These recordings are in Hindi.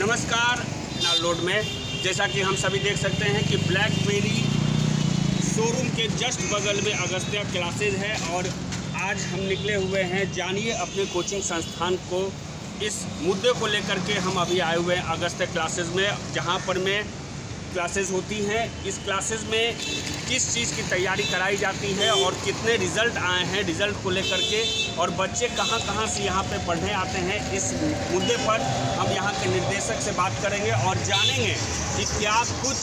नमस्कार। रोड में जैसा कि हम सभी देख सकते हैं कि ब्लैकबेरी शोरूम के जस्ट बगल में अगस्त्या क्लासेज है और आज हम निकले हुए हैं। जानिए अपने कोचिंग संस्थान को इस मुद्दे को लेकर के हम अभी आए हुए हैं अगस्त्या क्लासेज में, जहां पर में क्लासेस होती हैं। इस क्लासेस में किस चीज़ की तैयारी कराई जाती है और कितने रिज़ल्ट आए हैं रिज़ल्ट को लेकर के, और बच्चे कहां से यहां पे पढ़ने आते हैं, इस मुद्दे पर हम यहां के निर्देशक से बात करेंगे और जानेंगे कि क्या कुछ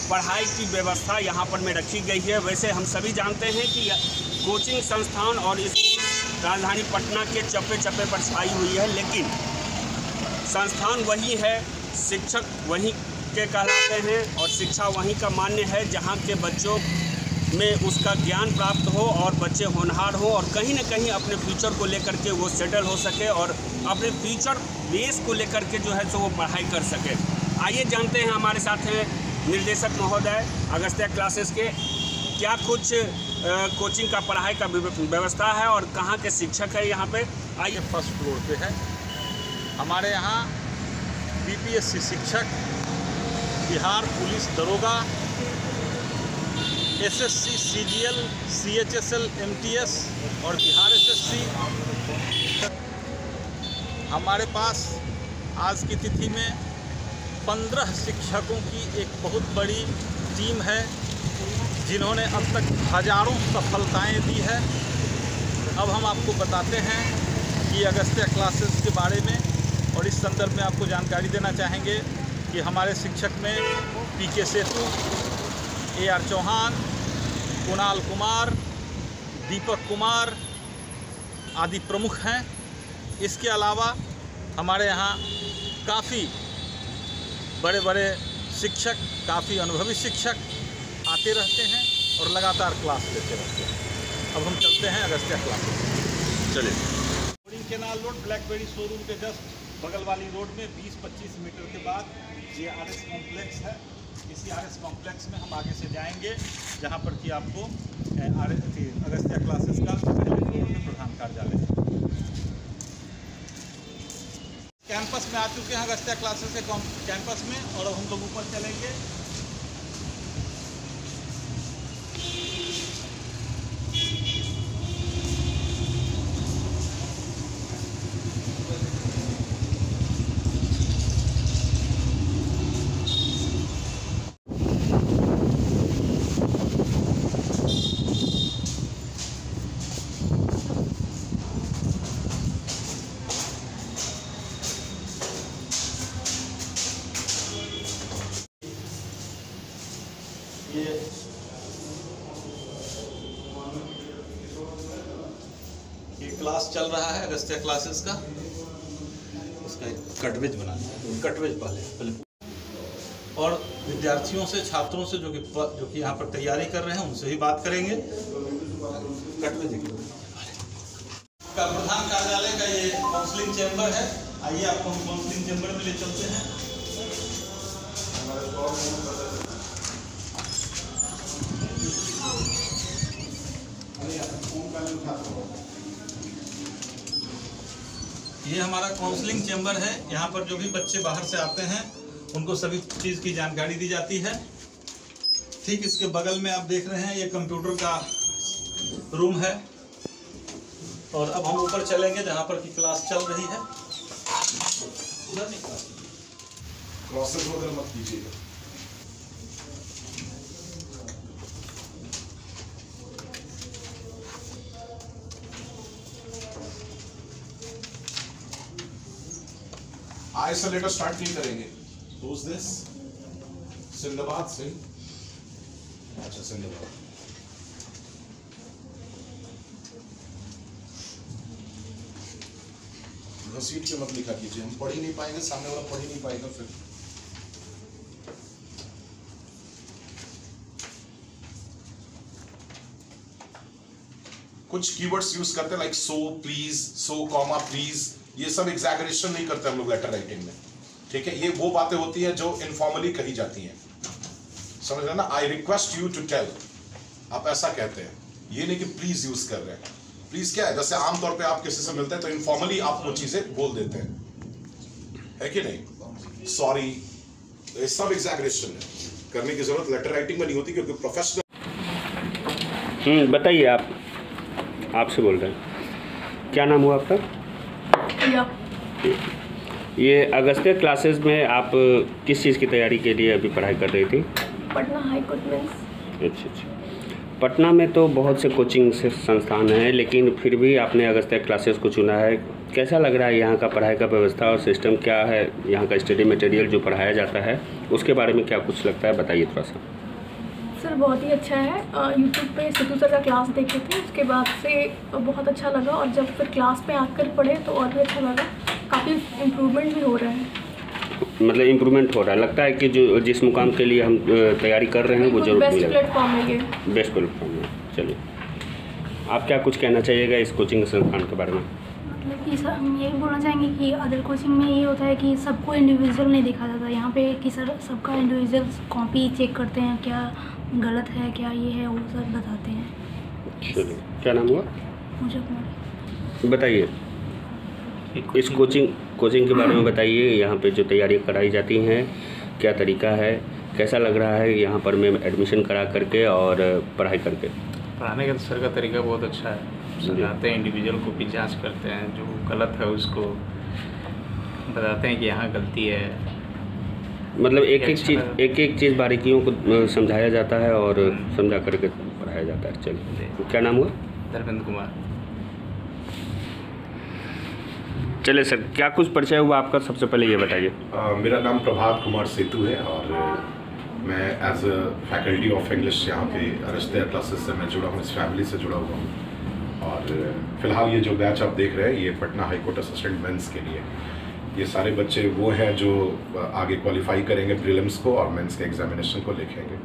पढ़ाई की व्यवस्था यहां पर में रखी गई है। वैसे हम सभी जानते हैं कि कोचिंग संस्थान और इस राजधानी पटना के चप्पे चप्पे पर छाई हुई है, लेकिन संस्थान वही है, शिक्षक वहीं के कहलाते हैं और शिक्षा वहीं का मान्य है जहां के बच्चों में उसका ज्ञान प्राप्त हो और बच्चे होनहार हो और कहीं न कहीं अपने फ्यूचर को लेकर के वो सेटल हो सके और अपने फ्यूचर बेस को लेकर के जो है सो वो पढ़ाई कर सके। आइए जानते हैं, हमारे साथ हैं निर्देशक महोदय अगस्त्या क्लासेस के, क्या कुछ कोचिंग का पढ़ाई का व्यवस्था है और कहाँ के शिक्षक है यहाँ पे। आइए, फर्स्ट फ्लोर पे है हमारे यहाँ बीपीएससी शिक्षक, बिहार पुलिस दरोगा, एसएससी, सीजीएल, सीएचएसएल, एमटीएस और बिहार एसएससी। हमारे पास आज की तिथि में 15 शिक्षकों की एक बहुत बड़ी टीम है जिन्होंने अब तक हजारों सफलताएं दी है। अब हम आपको बताते हैं कि अगस्त्या क्लासेस के बारे में, और इस संदर्भ में आपको जानकारी देना चाहेंगे कि हमारे शिक्षक में पीके सेतु, एआर चौहान, कुणाल कुमार, दीपक कुमार आदि प्रमुख हैं। इसके अलावा हमारे यहाँ काफ़ी बड़े बड़े शिक्षक, काफ़ी अनुभवी शिक्षक आते रहते हैं और लगातार क्लास देते रहते हैं। अब हम चलते हैं अगस्त्या क्लासेस। चलिए। Boarding canal road, blackberry showroom के जस्ट बगल वाली रोड में 20-25 मीटर के बाद ये आरएस कॉम्प्लेक्स है। इसी आरएस कॉम्प्लेक्स में हम आगे से जाएंगे जहां पर कि आपको अगस्त्या क्लासेस का पहले फ्लोर में प्रधान कार्यालय है। कैंपस में आ चुके हैं अगस्त्या क्लासेस के कैंपस में, और अब हम लोग ऊपर चलेंगे। ये क्लास चल रहा है अगस्त्या क्लासेस का। इसका एक कटवेज बनाना है, कटवेज पहले और विद्यार्थियों से, छात्रों से जो कि यहाँ पर तैयारी कर रहे हैं उनसे ही बात करेंगे। कटवेज का प्रधान कार्यालय का ये काउंसलिंग चैम्बर है। आइए आपको हम काउंसलिंग चैम्बर में ले चलते हैं। ये हमारा काउंसलिंग चैम्बर है। यहाँ पर जो भी बच्चे बाहर से आते हैं उनको सभी चीज़ की जानकारी दी जाती है। ठीक इसके बगल में आप देख रहे हैं ये कंप्यूटर का रूम है, और अब हम ऊपर चलेंगे जहाँ पर की क्लास चल रही है। उधर नहीं क्लासेस वगैरह मत कीजिएगा। आई से लेटर स्टार्ट नहीं करेंगे। Who's this? सिंदाबाद सिंह। अच्छा, सिंदाबाद। घसीट के मत लिखा कीजिए, हम पढ़ ही नहीं पाएंगे, सामने वाला पढ़ ही नहीं पाएगा। फिर कुछ कीवर्ड्स यूज करते हैं like so, please, so comma please, ये सब एग्जैगरेशन नहीं करते हम लोग लेटर राइटिंग में। ठीक है, ये वो बातें होती हैं जो इनफॉर्मली कही जाती हैं, समझ रहे ना। I request you to tell, आप ऐसा कहते हैं, ये नहीं कि प्लीज यूज कर रहे हैं। प्लीज क्या है, जैसे आमतौर पे आप किसी से मिलते हैं तो इनफॉर्मली आप वो चीजें बोल देते हैं, है कि नहीं। सॉरी, ये सब एग्जैगरेशन है, करने की जरूरत लेटर राइटिंग में नहीं होती, क्योंकि प्रोफेशनल। बताइए, आपसे बोल रहे हैं, क्या नाम हुआ आपका? ये अगस्त्य क्लासेस में आप किस चीज़ की तैयारी के लिए अभी पढ़ाई कर रही थी? पटना हाई कोर्ट में। अच्छा। पटना में तो बहुत से कोचिंग संस्थान हैं, लेकिन फिर भी आपने अगस्त्य क्लासेस को चुना है। कैसा लग रहा है यहाँ का पढ़ाई का व्यवस्था और सिस्टम क्या है? यहाँ का स्टडी मटेरियल जो पढ़ाया जाता है उसके बारे में क्या कुछ लगता है, बताइए थोड़ा सा। सर बहुत ही अच्छा है। यूट्यूब पे सिद्धू सर का क्लास देखे थे, उसके बाद से बहुत अच्छा लगा, और जब फिर क्लास में आकर पढ़े तो और भी अच्छा लगा। काफ़ी इम्प्रूवमेंट भी हो रहा है। मतलब इम्प्रूवमेंट हो रहा है, लगता है कि जो जिस मुकाम के लिए हम तैयारी कर रहे हैं वो जरूर बेस्ट प्लेटफॉर्म है ये। बेस्ट प्लेटफॉर्म है। चलिए, आप क्या कुछ कहना चाहिएगा इस कोचिंग संस्थान के बारे में? मतलब कि सर हम यही बोलना चाहेंगे कि अदर कोचिंग में ये होता है कि सबको इंडिविजुअल नहीं देखा जाता, यहाँ पे कि सर सबका इंडिविजुअल कॉपी चेक करते हैं, क्या गलत है क्या ये है, वो सब बताते हैं। चलिए, क्या नाम हुआ? मुझे कुमारी। बताइए, इस कोचिंग के बारे में बताइए। यहाँ पे जो तैयारियाँ कराई जाती हैं, क्या तरीका है, कैसा लग रहा है यहाँ पर मैं एडमिशन करा करके और पढ़ाई करके? पढ़ाने का सर का तरीका बहुत अच्छा है, समझाते हैं, इंडिविजुअल को भी जांच करते हैं, जो गलत है उसको बताते हैं कि यहाँ गलती है। मतलब एक एक चीज़ बारीकियों को समझाया जाता है और समझा करके पढ़ाया जाता है। चलिए, क्या नाम हुआ? धर्मेंद्र कुमार। चलिए सर, क्या कुछ परिचय हुआ आपका, सबसे पहले ये बताइए। मेरा नाम प्रभात कुमार सेतु है और मैं as a faculty of English यहाँ पे अगस्त्य क्लासेस से मैं जुड़ा हूँ, इस फैमिली से जुड़ा हुआ हूँ। और फिलहाल ये जो बैच आप देख रहे हैं ये Patna high court assistant mains के लिए, ये सारे बच्चे वो हैं जो आगे क्वालिफाई करेंगे प्रीलिम्स को और मेंस के एग्जामिनेशन को लिखेंगे।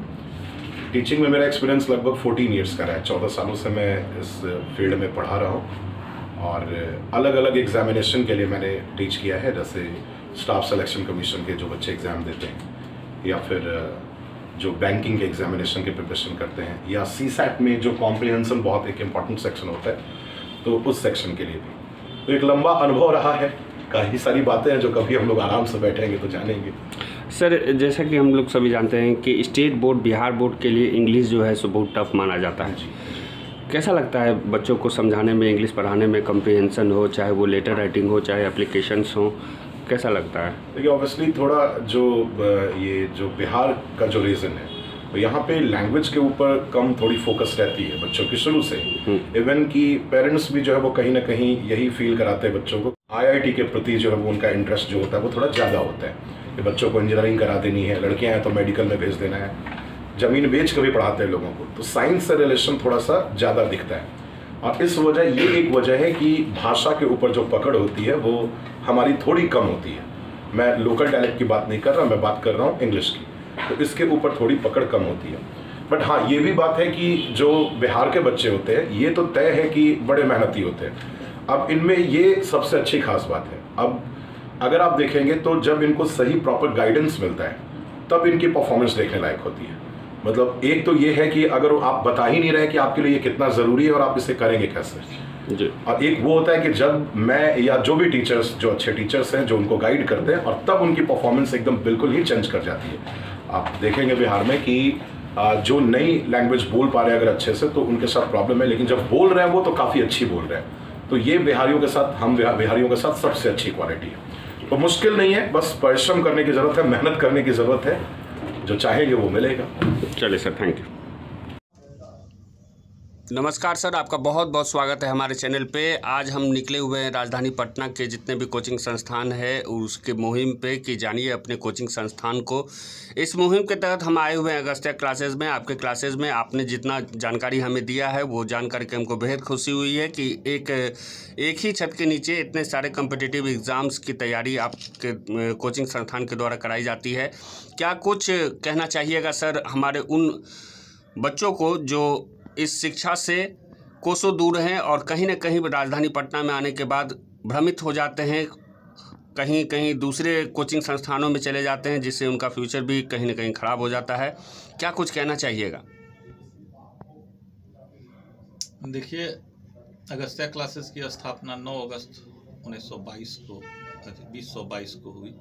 टीचिंग में मेरा एक्सपीरियंस लगभग 14 ईयर्स का रहा है, 14 सालों से मैं इस फील्ड में पढ़ा रहा हूँ और अलग अलग एग्जामिनेशन के लिए मैंने टीच किया है, जैसे स्टाफ सिलेक्शन कमीशन के जो बच्चे एग्ज़ाम देते हैं, या फिर जो बैंकिंग के एग्जामिनेशन के प्रिपरेशन करते हैं, या सीसैट में जो कॉम्प्रिहेंशन बहुत एक इम्पॉर्टेंट सेक्शन होता है, तो उस सेक्शन के लिए भी। तो एक लंबा अनुभव रहा है, काफ़ी सारी बातें हैं जो कभी हम लोग आराम से बैठेंगे तो जानेंगे। सर, जैसा कि हम लोग सभी जानते हैं कि स्टेट बोर्ड, बिहार बोर्ड के लिए इंग्लिश जो है सो बहुत टफ माना जाता है। कैसा लगता है बच्चों को समझाने में, इंग्लिश पढ़ाने में, कम्प्रिहेंशन हो, चाहे वो लेटर राइटिंग हो, चाहे एप्लीकेशंस हो, कैसा लगता है? देखिए, ऑब्वियसली थोड़ा ये जो बिहार का जो रीज़न है, तो यहाँ पे लैंग्वेज के ऊपर कम थोड़ी फोकस रहती है बच्चों की शुरू से। इवन कि पेरेंट्स भी जो है वो कहीं ना कहीं यही फील कराते हैं बच्चों को, IIT के प्रति जो है वो उनका इंटरेस्ट जो होता है वो थोड़ा ज़्यादा होता है कि बच्चों को इंजीनियरिंग करा देनी है, लड़कियाँ हैं तो मेडिकल में भेज देना है, ज़मीन बेच कर भी पढ़ाते हैं लोगों को, तो साइंस से रिलेशन थोड़ा सा ज़्यादा दिखता है। और इस वजह, ये एक वजह है कि भाषा के ऊपर जो पकड़ होती है वो हमारी थोड़ी कम होती है। मैं लोकल डायलेक्ट की बात नहीं कर रहा, मैं बात कर रहा हूँ इंग्लिश की, तो इसके ऊपर थोड़ी पकड़ कम होती है। बट हाँ, ये भी बात है कि जो बिहार के बच्चे होते हैं ये तो तय है कि बड़े मेहनती होते हैं। अब इनमें ये सबसे अच्छी खास बात है, अब अगर आप देखेंगे तो जब इनको सही प्रॉपर गाइडेंस मिलता है तब इनकी परफॉर्मेंस देखने लायक होती है। मतलब एक तो ये है कि अगर आप बता ही नहीं रहे कि आपके लिए ये कितना ज़रूरी है और आप इसे करेंगे कैसे जी। और एक वो होता है कि जब मैं या जो भी टीचर्स, जो अच्छे टीचर्स हैं जो उनको गाइड करते हैं, और तब उनकी परफॉर्मेंस एकदम बिल्कुल ही चेंज कर जाती है। आप देखेंगे बिहार में कि जो नई लैंग्वेज बोल पा रहे हैं अगर अच्छे से तो उनके साथ प्रॉब्लम है, लेकिन जब बोल रहे हैं वो तो काफ़ी अच्छी बोल रहे हैं। तो ये बिहारियों के साथ, हम बिहारियों के साथ सबसे अच्छी क्वालिटी है। तो मुश्किल नहीं है, बस परिश्रम करने की ज़रूरत है, मेहनत करने की ज़रूरत है, जो चाहेंगे वो मिलेगा। चलिए सर, थैंक यू। नमस्कार सर, आपका बहुत बहुत स्वागत है हमारे चैनल पे। आज हम निकले हुए हैं राजधानी पटना के जितने भी कोचिंग संस्थान है उसके मुहिम पे कि जानिए अपने कोचिंग संस्थान को। इस मुहिम के तहत हम आए हुए हैं अगस्त्य क्लासेस में। आपके क्लासेस में आपने जितना जानकारी हमें दिया है वो जान करके हमको बेहद खुशी हुई है कि एक ही छत के नीचे इतने सारे कॉम्पिटिटिव एग्ज़ाम्स की तैयारी आपके कोचिंग संस्थान के द्वारा कराई जाती है। क्या कुछ कहना चाहिएगा सर हमारे उन बच्चों को जो इस शिक्षा से कोसों दूर हैं और कहीं न कहीं राजधानी पटना में आने के बाद भ्रमित हो जाते हैं, कहीं कहीं दूसरे कोचिंग संस्थानों में चले जाते हैं, जिससे उनका फ्यूचर भी कहीं न कहीं ख़राब हो जाता है। क्या कुछ कहना चाहिएगा? देखिए, अगस्त्य क्लासेस की स्थापना 9 अगस्त 2022 को हुई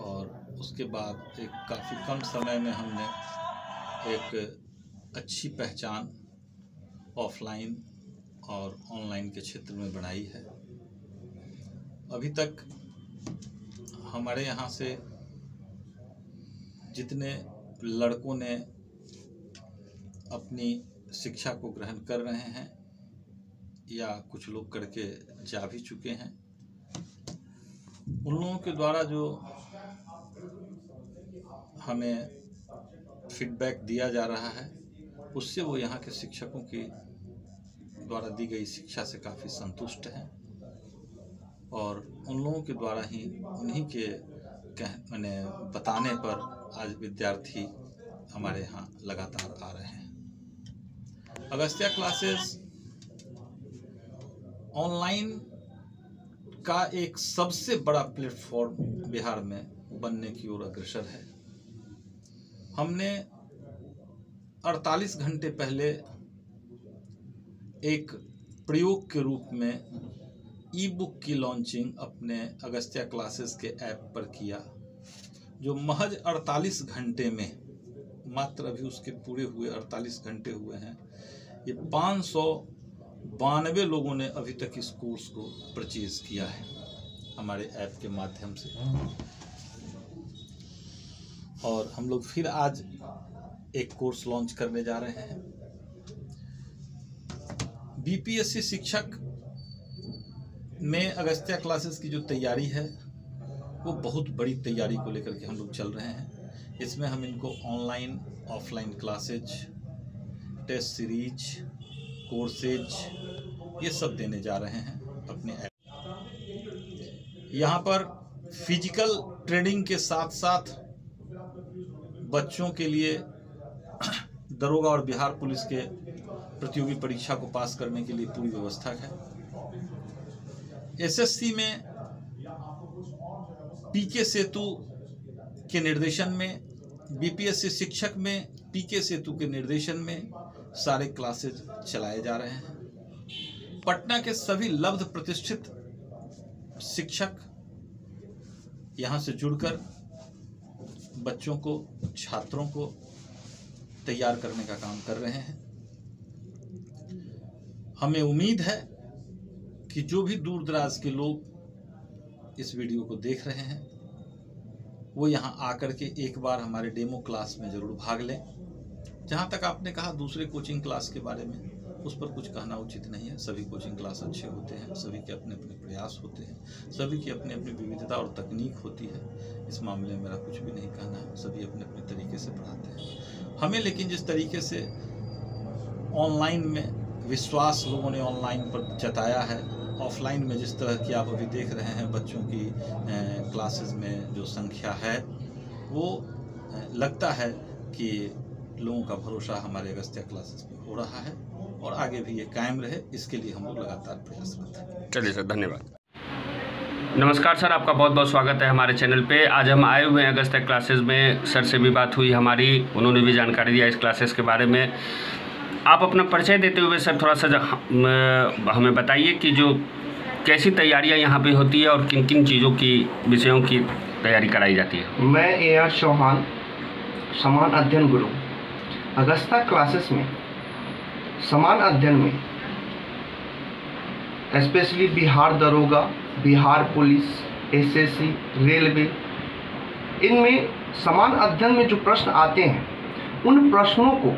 और उसके बाद एक काफ़ी कम समय में हमने एक अच्छी पहचान ऑफलाइन और ऑनलाइन के क्षेत्र में बनाई है। अभी तक हमारे यहाँ से जितने लड़कों ने अपनी शिक्षा को ग्रहण कर रहे हैं या कुछ लोग करके जा भी चुके हैं, उन लोगों के द्वारा जो हमें फीडबैक दिया जा रहा है उससे वो यहाँ के शिक्षकों की द्वारा दी गई शिक्षा से काफ़ी संतुष्ट हैं और उन लोगों के द्वारा ही उन्हीं के मैंने बताने पर आज विद्यार्थी हमारे यहाँ लगातार आ रहे हैं। अगस्त्या क्लासेस ऑनलाइन का एक सबसे बड़ा प्लेटफॉर्म बिहार में बनने की ओर अग्रसर है। हमने 48 घंटे पहले एक प्रयोग के रूप में ई बुक की लॉन्चिंग अपने अगस्त्या क्लासेस के ऐप पर किया, जो महज 48 घंटे में, मात्र अभी उसके पूरे हुए 48 घंटे हुए हैं, ये 592 लोगों ने अभी तक इस कोर्स को परचेज किया है हमारे ऐप के माध्यम से। और हम लोग फिर आज एक कोर्स लॉन्च करने जा रहे हैं। बीपीएससी शिक्षक में अगस्त्या क्लासेस की जो तैयारी है वो बहुत बड़ी तैयारी को लेकर के हम लोग चल रहे हैं। इसमें हम इनको online offline classes, test series, courses, ये सब देने जा रहे हैं अपने ऐप। यहाँ पर फिजिकल ट्रेनिंग के साथ साथ बच्चों के लिए दरोगा और बिहार पुलिस के प्रतियोगी परीक्षा को पास करने के लिए पूरी व्यवस्था है। एसएससी में पीके सेतु के निर्देशन में, बीपीएससी शिक्षक में पीके सेतु के निर्देशन में सारे क्लासेज चलाए जा रहे हैं। पटना के सभी लब्ध प्रतिष्ठित शिक्षक यहाँ से जुड़कर बच्चों को, छात्रों को तैयार करने का काम कर रहे हैं। हमें उम्मीद है कि जो भी दूर दराज के लोग इस वीडियो को देख रहे हैं वो यहाँ आकर के एक बार हमारे डेमो क्लास में ज़रूर भाग लें। जहाँ तक आपने कहा दूसरे कोचिंग क्लास के बारे में, उस पर कुछ कहना उचित नहीं है। सभी कोचिंग क्लास अच्छे होते हैं, सभी के अपने अपने प्रयास होते हैं, सभी की अपनी अपनी विविधता और तकनीक होती है। इस मामले में मेरा कुछ भी नहीं कहना है, सभी अपने अपने तरीके से पढ़ाते हैं। हमें लेकिन जिस तरीके से ऑनलाइन में विश्वास लोगों ने ऑनलाइन पर जताया है, ऑफलाइन में जिस तरह की आप अभी देख रहे हैं बच्चों की क्लासेस में जो संख्या है, वो लगता है कि लोगों का भरोसा हमारे अगस्त्या क्लासेस पे हो रहा है और आगे भी ये कायम रहे, इसके लिए हम लोग लगातार प्रयासरत हैं। चलिए सर, धन्यवाद। नमस्कार सर, आपका बहुत बहुत स्वागत है हमारे चैनल पे। आज हम आए हुए हैं अगस्त्या क्लासेस में। सर से भी बात हुई हमारी, उन्होंने भी जानकारी दिया इस क्लासेस के बारे में। आप अपना परिचय देते हुए सर थोड़ा सा हमें बताइए कि जो कैसी तैयारियां यहाँ पे होती है और किन किन चीज़ों की, विषयों की तैयारी कराई जाती है। मैं AR चौहान, समान अध्ययन गुरु। अगस्त्या क्लासेस में समान अध्ययन में स्पेशली बिहार दरोगा, बिहार पुलिस, SSC, रेलवे, इनमें समान अध्ययन में जो प्रश्न आते हैं उन प्रश्नों को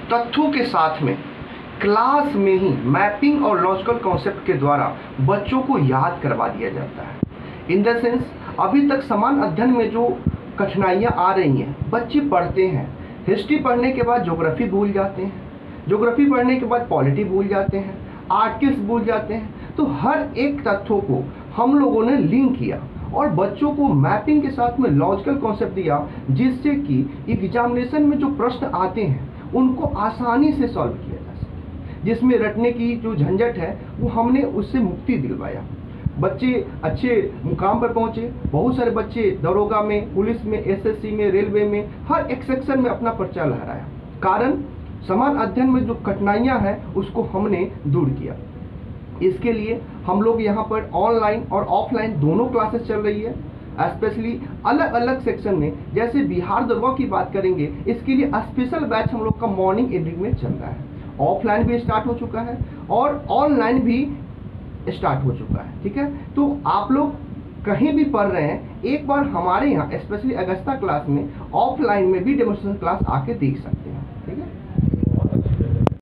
तथ्यों के साथ में क्लास में ही मैपिंग और लॉजिकल कॉन्सेप्ट के द्वारा बच्चों को याद करवा दिया जाता है। इन द सेंस अभी तक समान अध्ययन में जो कठिनाइयाँ आ रही हैं, बच्चे पढ़ते हैं, हिस्ट्री पढ़ने के बाद ज्योग्राफी भूल जाते हैं, ज्योग्राफी पढ़ने के बाद पॉलिटी भूल जाते हैं, आर्टिस्ट भूल जाते हैं। तो हर एक तथ्यों को हम लोगों ने लिंक किया और बच्चों को मैपिंग के साथ में लॉजिकल कॉन्सेप्ट दिया, जिससे कि एग्जामिनेशन में जो प्रश्न आते हैं उनको आसानी से सॉल्व किया जा सके। जिसमें रटने की जो झंझट है वो हमने उससे मुक्ति दिलवाया। बच्चे अच्छे मुकाम पर पहुंचे। बहुत सारे बच्चे दरोगा में, पुलिस में, SSC में, रेलवे में, हर एक सेक्शन में अपना पर्चा लहराया। कारण समान अध्ययन में जो कठिनाइयां हैं उसको हमने दूर किया। इसके लिए हम लोग यहाँ पर ऑनलाइन और ऑफलाइन दोनों क्लासेस चल रही है। स्पेशली अलग अलग सेक्शन में, जैसे बिहार दरोगा की बात करेंगे, इसके लिए स्पेशल बैच हम लोग का मॉर्निंग एडिटिंग में चल रहा है। ऑफलाइन भी स्टार्ट हो चुका है और ऑनलाइन भी स्टार्ट हो चुका है। ठीक है, तो आप लोग कहीं भी पढ़ रहे हैं, एक बार हमारे यहाँ स्पेशली अगस्ता क्लास में ऑफलाइन में भी डेमोन्स्ट्रेशन क्लास आके देख सकते हैं।